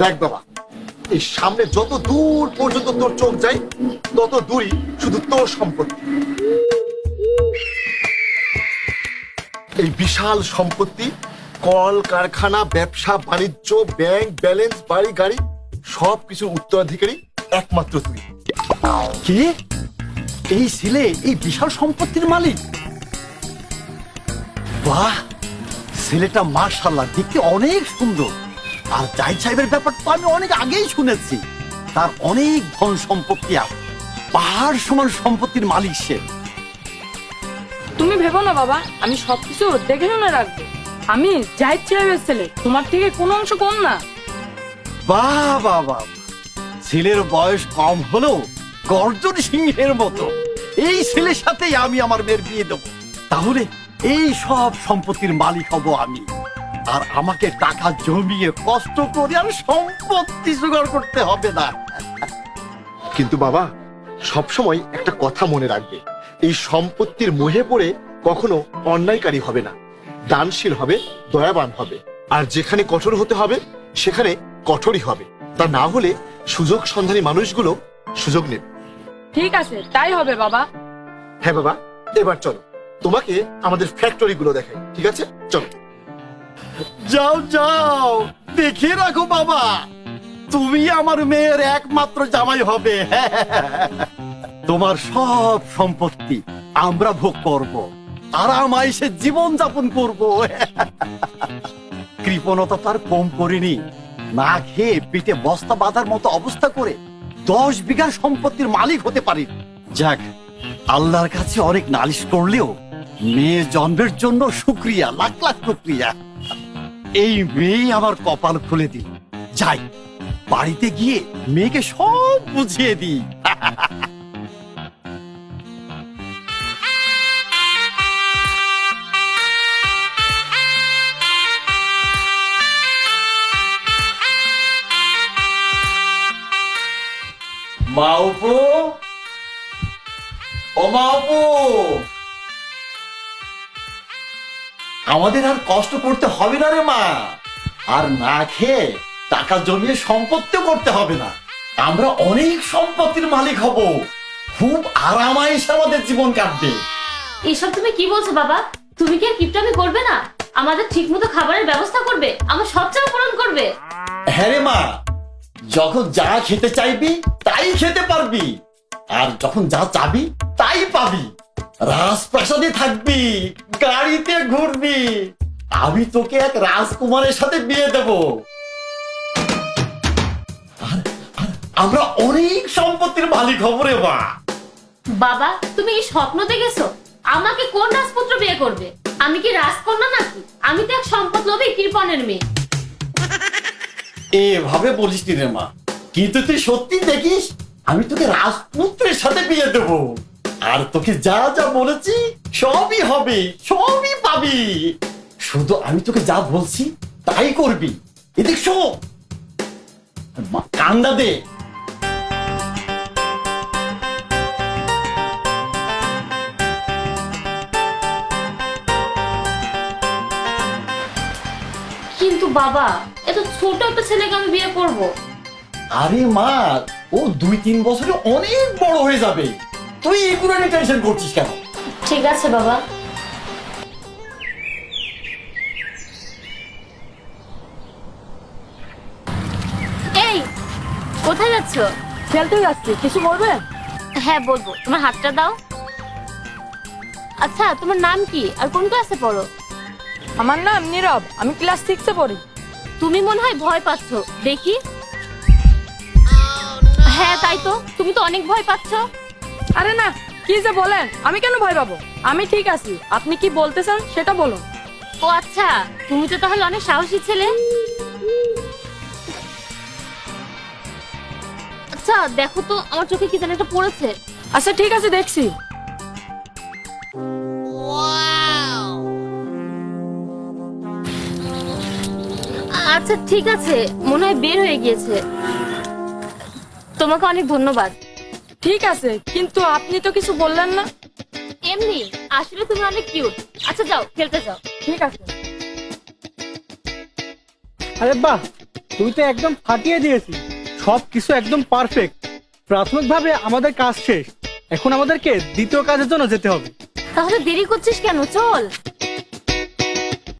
দেখ বাবা, এই সামনে যত দূর পর্যন্ত তোর চোখ যায় তত দূরই শুধু তোর সম্পত্তি। এই বিশাল সম্পত্তি, কল কারখানা, ব্যবসা বাণিজ্য, ব্যাংক ব্যালেন্স, বাড়ি গাড়ি, সবকিছুর উত্তরাধিকারী একমাত্র তুই। কি? এই ছেলে এই বিশাল সম্পত্তির মালিক? বাহ, ছেলেটা মাশাআল্লাহ দেখতে অনেক সুন্দর। আর জাহিদ সাহেবের ব্যাপার তো আমি অনেক আগেই শুনেছি। তার অনেক ধন সম্পত্তি আছে, পাহাড় সমান সম্পত্তির মালিক সে। তুমি ভেবো না বাবা, আমি সবকিছু দেখে শুনে রাখবো। আমি জাহিদ সাহেবের ছেলে, তোমার থেকে কোনো অংশ কম না। বাহ বাহ বাহ, ছেলের বয়স কম হলেও গর্জন সিংহের মতো। এই ছেলের সাথেই আমি আমার মেয়ের বিয়ে দেবো। তাহলে এই সব সম্পত্তির মালিক হব আমি। আর আমাকে টাকা জমিয়ে কষ্ট করে আর সম্পত্তি জোগাড় করতে হবে না। কিন্তু বাবা, সবসময় একটা কথা মনে রাখবে, এই সম্পত্তির মোহে পড়ে কখনো অন্যায়কারী হবে না, দানশীল হবে, দয়াবান হবে। আর যেখানে কঠোর হতে হবে সেখানে কঠোরই হবে। তা না হলে সুযোগ সন্ধানী মানুষগুলো সুযোগ নেবে। ঠিক আছে, তাই হবে বাবা। হ্যাঁ বাবা, এবার চলো, তোমাকে আমাদের ফ্যাক্টরি গুলো দেখাই। ঠিক আছে, চলো। যাও যাও, দেখে রাখো বাবা, তুমি আমার মেয়ের একমাত্র জামাই হবে। তোমার সব সম্পত্তি আমরা ভোগ করব, আরামাইসে জীবন যাপন করব। কৃপণতা তার কম করিনি, না খেয়ে পেটে বস্তা বাঁধার মতো অবস্থা করে 10 বিঘা সম্পত্তির মালিক হতে পারি। যাক, আল্লাহর কাছে অনেক নালিশ করলেও মেয়ে জন্মের জন্য শুকরিয়া, লাখ লাখ শুকরিয়া। এই মেয়ে আমার কপাল খুলে দিল। যাই, বাড়িতে গিয়ে মেয়েকে সব বুঝিয়ে দিই। মাওপো, ও মাওপো, আমাদের আর কষ্ট করতে হবে না রে মা। আর না খেয়ে টাকা জমিয়ে সম্পত্তি করতে হবে না। আমরা অনেক সম্পত্তির মালিক হব, খুব আরামায়েশে আমাদের জীবন কাটবে। এসব তুমি কি বলছো বাবা? তুমি কি আর কিপটামি করবে না? আমাদের ঠিকমতো খাবারের ব্যবস্থা করবে, আমার সব চাওয়া পূরণ করবে। হ্যাঁ রে মা, যখন যা খেতে চাইবি তাই খেতে পারবি, আর যখন যা চাবি তাই পাবি। রাজপ্রাসাদে থাকবি, গাড়িতে ঘুরবি, আমি তোকে এক রাজকুমারের সাথে বিয়ে দেব। আর আমরা অনেক সম্পত্তির মালিক হব রে মা। বাবা, তুমি এই স্বপ্ন দেখেছো? আমাকে কোন রাজপুত্র বিয়ে করবে? আমি কি রাজকন্যা নাকি? আমি তো এক সম্পদ লোভী কৃপণের মেয়ে। এভাবে বলিস নি রে মা, কিন্তু তুই সত্যি দেখিস আমি তোকে রাজপুত্রের সাথে বিয়ে দেব। আর তোকে যা যা বলেছি সবই হবে, সবই পাবি। শুধু আমি তোকে যা বলছি তাই করবি। এদিক শোন, কান্দা দে। কিন্তু বাবা, এত ছোট একটা ছেলেকে আমি বিয়ে করব? আরে মা, ও 2-3 বছরে অনেক বড় হয়ে যাবে, তুই এগুলো নিয়ে টেনশন করছিস কেন? ঠিক আছে বাবা। এই, কোথায় যাচ্ছ? খেলতে যাচ্ছি, কিছু বলবে? হ্যাঁ বলবো, তোমার হাতটা দাও। আচ্ছা, তোমার নাম কি আর কোন ক্লাসে পড়ো? আমার নাম নীরব, আমি ক্লাস 6-এ পড়ি। তুমি মনে হয় ভয় পাচ্ছ, দেখি। হ্যাঁ তাই তো, তুমি তো অনেক ভয় পাচ্ছ। আরে না, কি যে বলেন, আমি কেন ভয় পাবো? আমি ঠিক আছি, আপনি কি বলতে চান সেটা বলুন। ও আচ্ছা, তুমি তো তাহলে অনেক সাহসী ছেলে। আচ্ছা দেখো তো, আমার চোখে কি যেন একটা পড়েছে। আচ্ছা ঠিক আছে, দেখছি। আচ্ছা ঠিক আছে, মনে হয় বের হয়ে গিয়েছে। তোমাকে অনেক ধন্যবাদ। ঠিক আছে, কিন্তু আপনি তো কিছু বললেন না। এমনি, আসলে তুমি অনেক কিউট। আচ্ছা যাও, খেলতে যাও। ঠিক আছে। আরে বাহ, তুই তো একদম ফাটিয়ে দিয়েছিস, সবকিছু একদম পারফেক্ট। প্রাথমিকভাবে আমাদের কাজ শেষ, এখন আমাদেরকে দ্বিতীয় কাজের জন্য যেতে হবে। তাহলে দেরি করছিস কেন? চল।